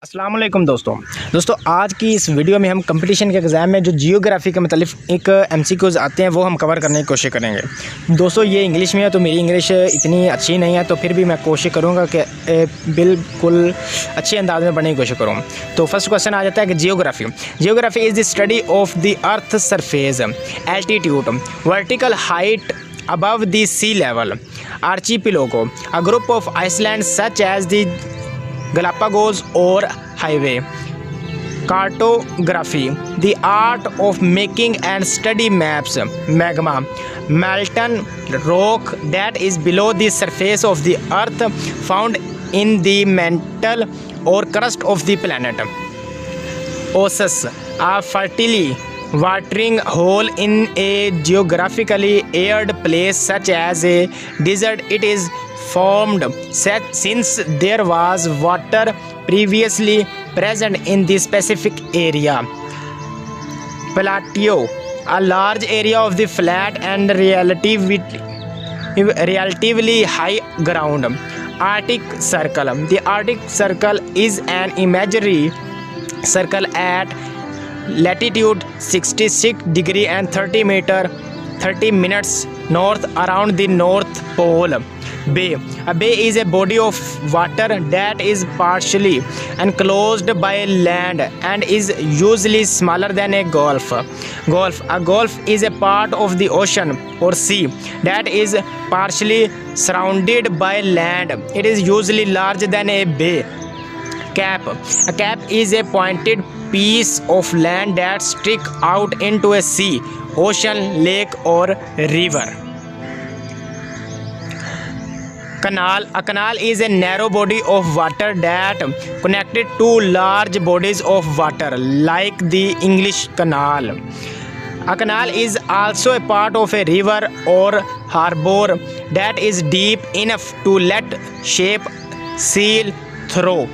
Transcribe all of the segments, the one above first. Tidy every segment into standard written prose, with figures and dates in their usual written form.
अस्सलाम वालेकुम दोस्तों आज की इस वीडियो में हम कंपटीशन के एग्ज़ाम में जो जियोग्राफी के मतलब एक एमसीक्यूज़ आते हैं वो हम कवर करने की कोशिश करेंगे। दोस्तों ये इंग्लिश में है तो मेरी इंग्लिश इतनी अच्छी नहीं है, तो फिर भी मैं कोशिश करूँगा कि बिल्कुल अच्छे अंदाज में पढ़ने की कोशिश करूँ। तो फर्स्ट क्वेश्चन आ जाता है कि geography is the study of the earth surface, altitude, vertical height above the sea level, archipelago, a group of islands such as the Galapagos or Hawaii. Cartography, the art of making and study maps. Magma, molten rock that is below the surface of the earth, found in the mantle or crust of the planet. Oasis, a fertile watering hole in a geographically arid place such as a desert. It is formed since there was water previously present in the specific area. Plateau, a large area of the flat and relatively high ground. Arctic Circle, the Arctic Circle is an imaginary circle at latitude 66 degree and 30 minutes north around the North Pole. Bay, a bay is a body of water that is partially enclosed by land and is usually smaller than a gulf. A gulf is a part of the ocean or sea that is partially surrounded by land. It is usually larger than a bay. Cap, a cap is a pointed piece of land that sticks out into a sea, ocean, lake or river. Canal, a canal is a narrow body of water that connected two large bodies of water like the English Canal. A canal is also a part of a river or harbor that is deep enough to let ship sail through.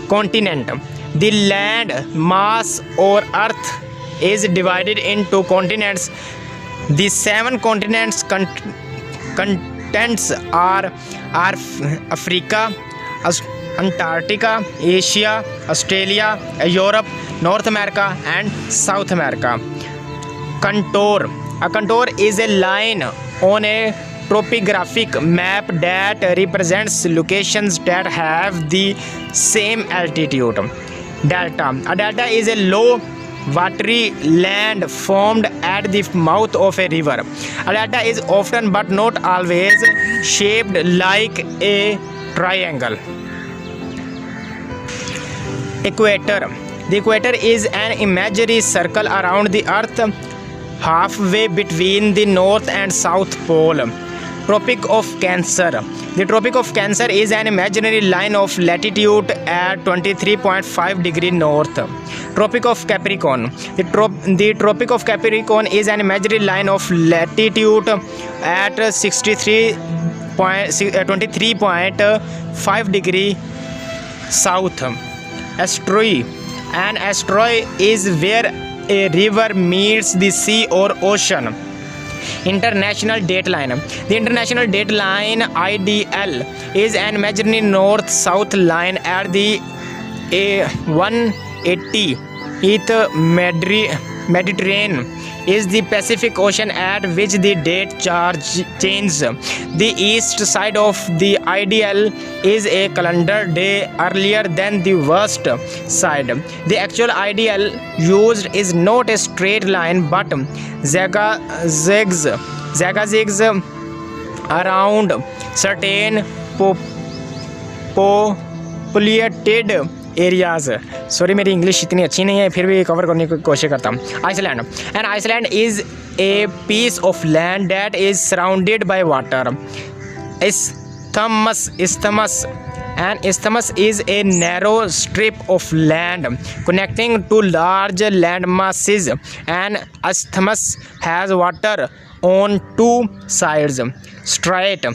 Continent, the land mass or earth is divided into continents. The 7 continents contents are Africa, Antarctica, Asia, Australia, Europe, North America and South America. Contour, a contour is a line on a topographic map that represents locations that have the same altitude. Delta, a delta is a low watery land formed at the mouth of a river. A delta is often but not always shaped like a triangle. Equator, the equator is an imaginary circle around the earth halfway between the north and south pole. Tropic of Cancer, the Tropic of Cancer is an imaginary line of latitude at 23.5 degree north. Tropic of Capricorn, the Tropic of Capricorn is an imaginary line of latitude at 23.5 degree south. Estuary, an estuary is where a river meets the sea or ocean. International Dateline, the International Dateline IDL is an imaginary north-south line at the 180th Mediterranean is the Pacific Ocean at which the date changes. The east side of the IDL is a calendar day earlier than the west side. The actual IDL used is not a straight line but zigzags around certain populated areas. Sorry मेरी English इतनी अच्छी नहीं है, फिर भी cover करने की कोशिश करता हूँ. Island, and island is a piece of land that is surrounded by water. Isthmus, an isthmus is a narrow strip of land connecting two large land masses. An isthmus has water on two sides. Strait,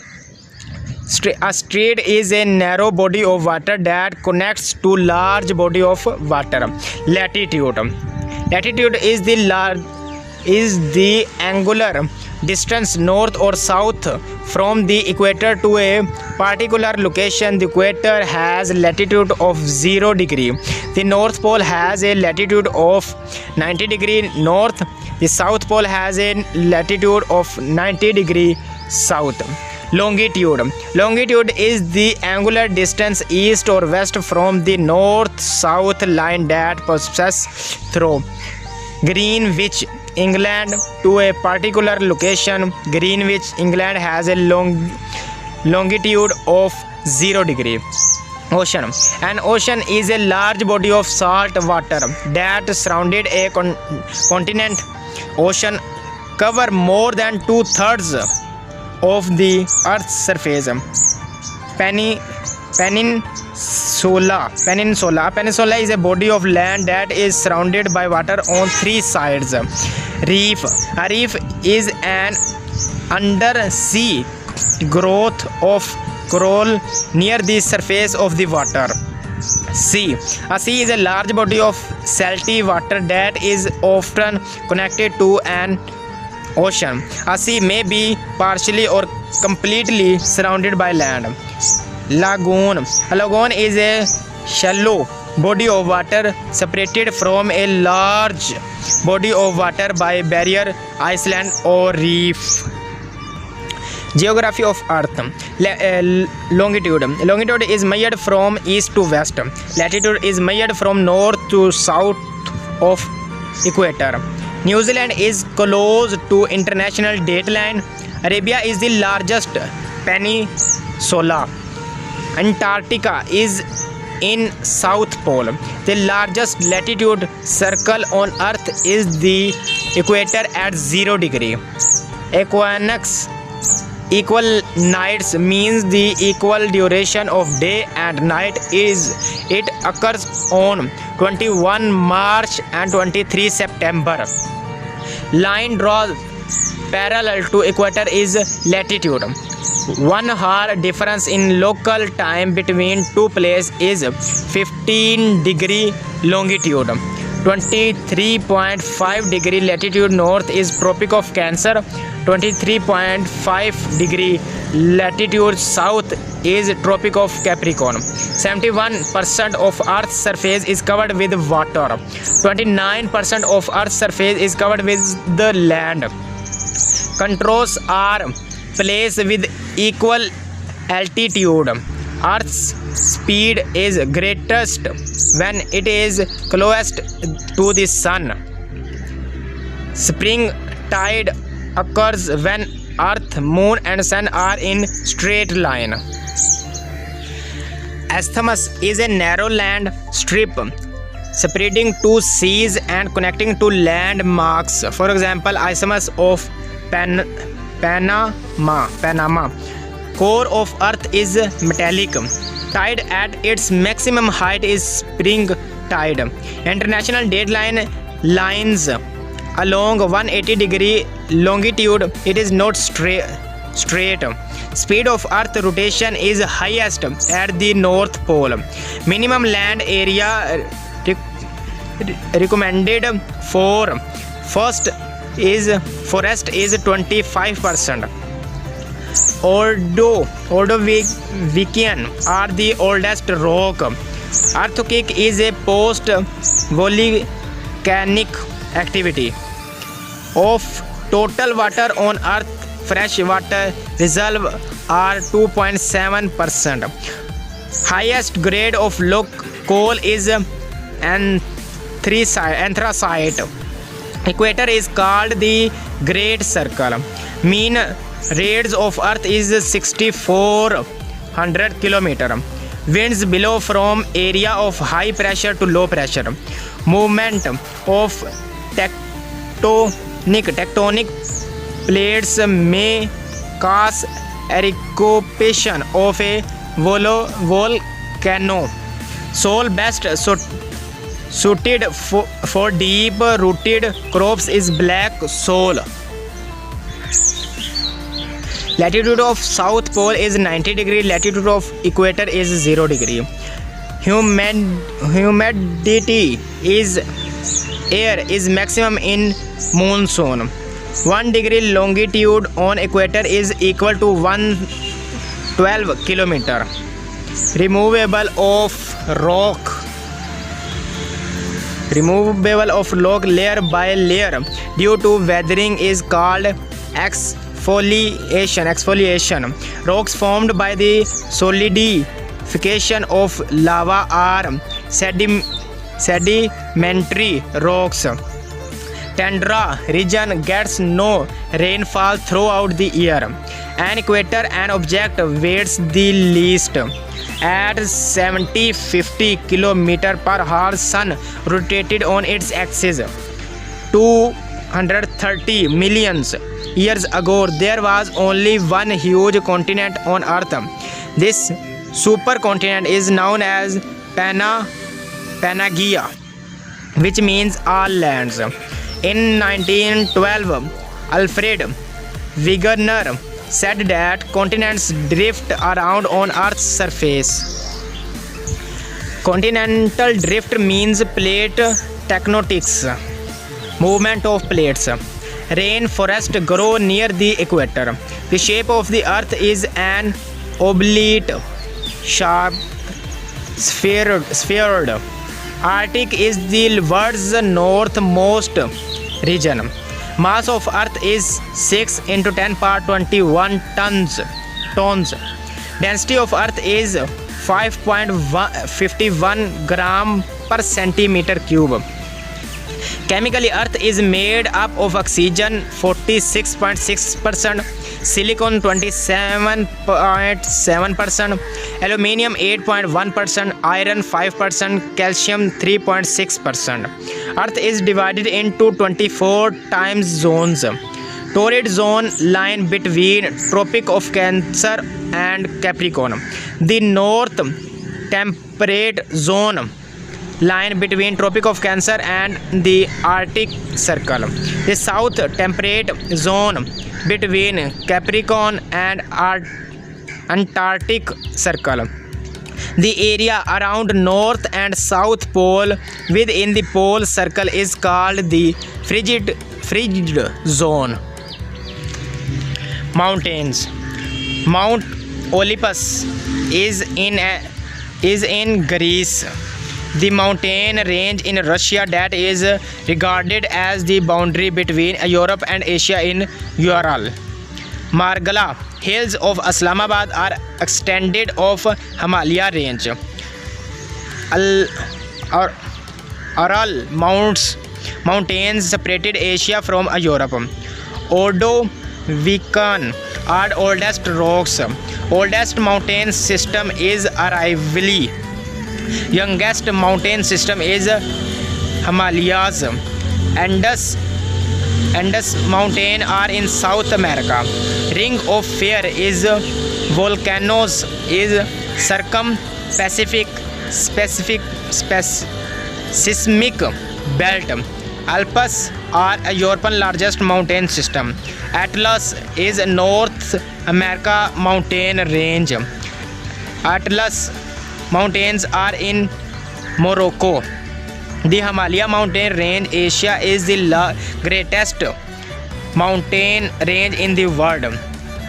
a strait is a narrow body of water that connects two large body of water. Latitude, latitude is the angular distance north or south from the equator to a particular location, the equator has latitude of 0 degree. The North Pole has a latitude of 90 degree north. The South Pole has a latitude of 90 degree south. Longitude is the angular distance east or west from the north-south line that passes through Greenwich, England to a particular location. Greenwich, England has a longitude of 0 degree. Ocean. An ocean is a large body of salt water that surrounded a continent. Ocean cover more than 2/3 of the Earth's surface. Peninsula is a body of land that is surrounded by water on 3 sides. Reef. A reef is an undersea growth of coral near the surface of the water. Sea. A sea is a large body of salty water that is often connected to an ocean. A sea may be partially or completely surrounded by land. Lagoon. A lagoon is a shallow body of water separated from a large body of water by barrier, island or reef. Geography of Earth. Longitude. Longitude is measured from east to west. Latitude is measured from north to south of equator. New Zealand is close to international dateline. Arabia is the largest peninsula. Antarctica is in South Pole. The largest latitude circle on Earth is the equator at 0 degree. Equinox. Equal nights means the equal duration of day and night. It occurs on 21 March and 23 September. Line drawn parallel to equator is latitude. 1 hour difference in local time between two places is 15 degree longitude. 23.5 degree latitude north is Tropic of Cancer. 23.5 degree latitude south is Tropic of Capricorn. 71% of Earth's surface is covered with water. 29% of Earth's surface is covered with the land. Controls are placed with equal altitude. Earth's speed is greatest when it is closest to the sun. Spring tide occurs when Earth, Moon and Sun are in straight line. Isthmus is a narrow land strip spreading two seas and connecting two landmarks. For example, Isthmus of Panama. Core of Earth is metallic. Tide at its maximum height is spring tide. International dateline lines along 180 degree longitude. It is not straight. Speed of Earth rotation is highest at the North Pole. Minimum land area recommended for forest is 25%. Ordovician are the oldest rock. Earthquake is a post-volcanic activity. Of total water on Earth, fresh water reserve are 2.7%. Highest grade of coal is anthracite. Equator is called the Great Circle. Mean radius of Earth is 6,400 km. Winds blow from area of high pressure to low pressure. Movement of tectonic plates may cause eruption of a volcano. Soil best suited for deep-rooted crops is black soil. Latitude of South Pole is 90 degree. Latitude of equator is 0 degree. Humidity is air is maximum in monsoon. 1 degree longitude on equator is equal to 112 kilometer. Removal of rock layer by layer due to weathering is called exfoliation. Rocks formed by the solidification of lava are sedimentary rocks. Tundra region gets no rainfall throughout the year. An equator, an object weighs the least. At 50 km per hour, sun rotated on its axis. 230 million years ago, there was only one huge continent on Earth. This supercontinent is known as Pangaea, which means all lands. In 1912, Alfred Wegener said that continents drift around on Earth's surface. Continental drift means plate tectonics, movement of plates. Rainforests grow near the equator. The shape of the Earth is an oblate, sharp sphere. Arctic is the world's northmost region. Mass of Earth is 6 into 10 power 21 tons. Density of Earth is 5.51 gram per centimeter cube. Chemically, Earth is made up of oxygen 46.6%, silicon 27.7%, aluminium 8.1%, iron 5%, calcium 3.6%. Earth is divided into 24 time zones. Torrid zone line between Tropic of Cancer and Capricorn. The North Temperate Zone line between Tropic of Cancer and the Arctic Circle. The South Temperate Zone between Capricorn and Antarctic Circle. The area around North and South Pole within the Pole Circle is called the frigid zone. Mountains. Mount Olympus is in Greece. The mountain range in Russia that is regarded as the boundary between Europe and Asia in Ural. Margala hills of Islamabad are extended of Himalaya range. Aral mountains separated Asia from Europe. Ordovician are oldest rocks. Oldest mountain system is Aravalli. Youngest mountain system is Himalayas. Andes mountain are in South America. Ring of Fire is volcanoes is circum-Pacific seismic belt. Alps are a European largest mountain system. Atlas is North America mountain range. Atlas mountains are in Morocco. The Himalaya mountain range Asia is the greatest mountain range in the world.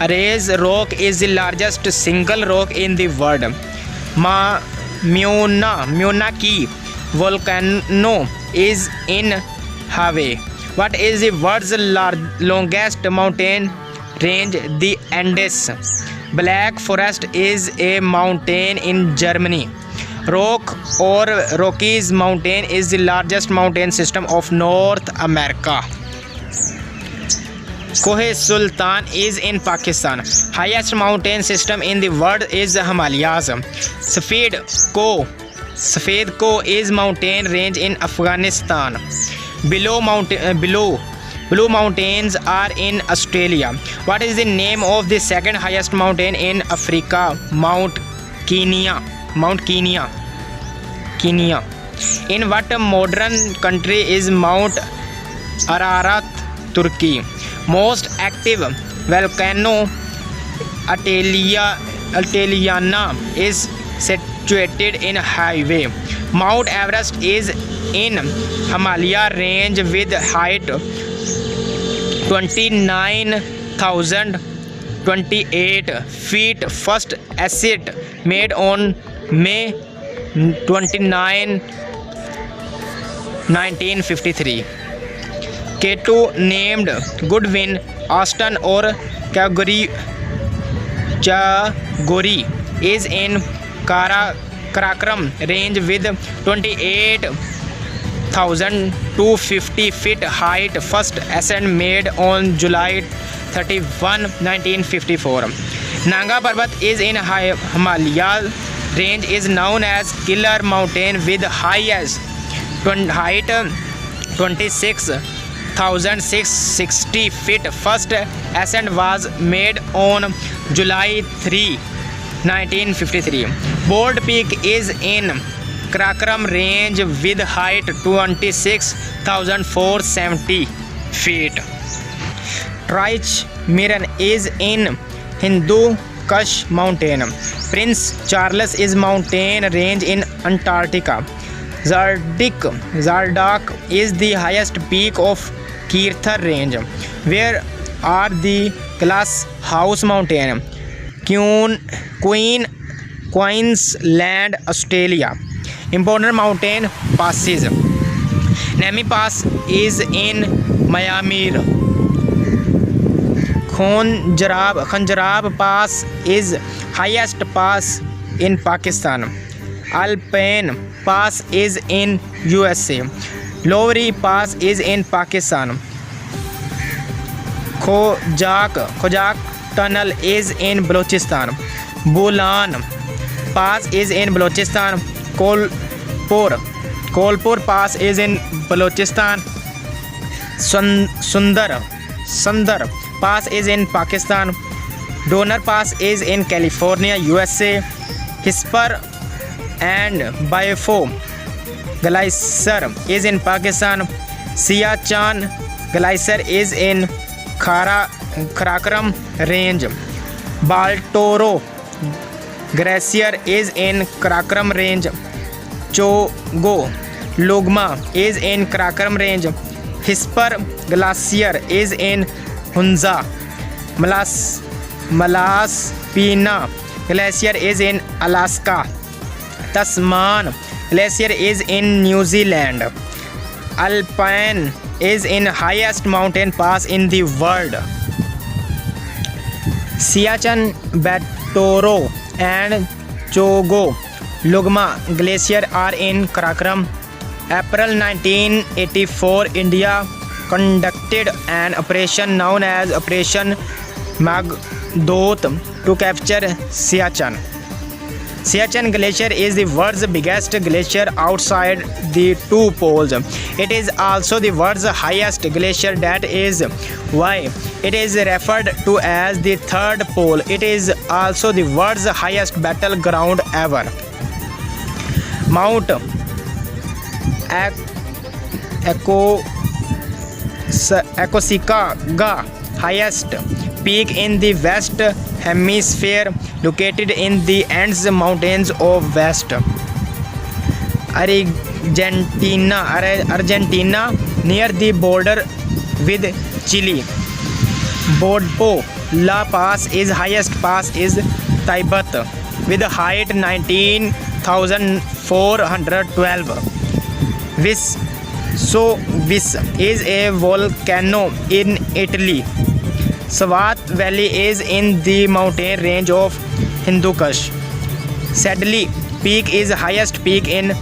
Ares rock is the largest single rock in the world. Mauna Kea volcano is in Hawaii. What is the world's longest mountain range? The Andes. Black Forest is a mountain in Germany. Rock or Rockies mountain is the largest mountain system of North America. Koh Sultan is in Pakistan. Highest mountain system in the world is the Himalayas. Safed Koh is mountain range in Afghanistan. Blue mountains are in Australia. What is the name of the second highest mountain in Africa? Mount Kenya. In what modern country is Mount Ararat, Turkey? Most active volcano Ateliana is situated in Hawaii. Mount Everest is in Himalaya range with height 29,028 feet. First ascent made on May 29, 1953. K2 named Goodwin, Austin or Calgary is in Karakoram range with 28,250 feet height. First ascent made on July 31, 1954. Nanga Parbat is in Himalaya range, is known as Killer Mountain with highest height 26,660 feet. First ascent was made on July 3, 1953. Bold Peak is in Karakoram range with height 26,470 feet. Trich Miran is in Hindu Kush mountain. Prince Charles is mountain range in Antarctica. Zardak is the highest peak of Kirthar range. Where are the Glass House mountain? Queensland, Australia. Important mountain passes. Nemi Pass is in Myanmar. Khanjarab Pass is highest pass in Pakistan. Alpine Pass is in USA. Lowry Pass is in Pakistan. Khojak Tunnel is in Balochistan. Bolan Pass is in Balochistan. Kolpur Pass is in Balochistan. Sundar Pass is in Pakistan. Donner Pass is in California, USA. Hisper and Biafo Glacier is in Pakistan. Siachen Glacier is in Karakoram range. Baltoro Glacier is in Karakoram range. Chogo Lugma is in Karakoram range. Hisper Glacier is in Hunza. Malaspina Glacier is in Alaska. Tasman Glacier is in New Zealand. Alpine is in highest mountain pass in the world. Siachen, Baltoro and Chogo Lugma Glacier are in Karakoram. April 1984, India conducted an operation known as Operation Magdot to capture Siachen. Siachen Glacier is the world's biggest glacier outside the two poles. It is also the world's highest glacier. That is why it is referred to as the third pole. It is also the world's highest battleground ever. Mount Aconcagua, highest peak in the West Hemisphere, located in the Andes Mountains of West Argentina, near the border with Chile. Bodpo La Pass is highest pass is Tibet with height 19,412. Vis is a volcano in Italy. Swat Valley is in the mountain range of Hindu Kush. Sedley Peak is highest peak in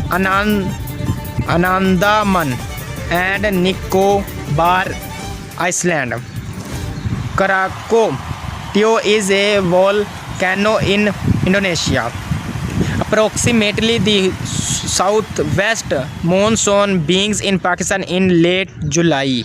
Andaman and Nicobar Island. Krakatau is a volcano in Indonesia. Approximately the southwest monsoon begins in Pakistan in late July.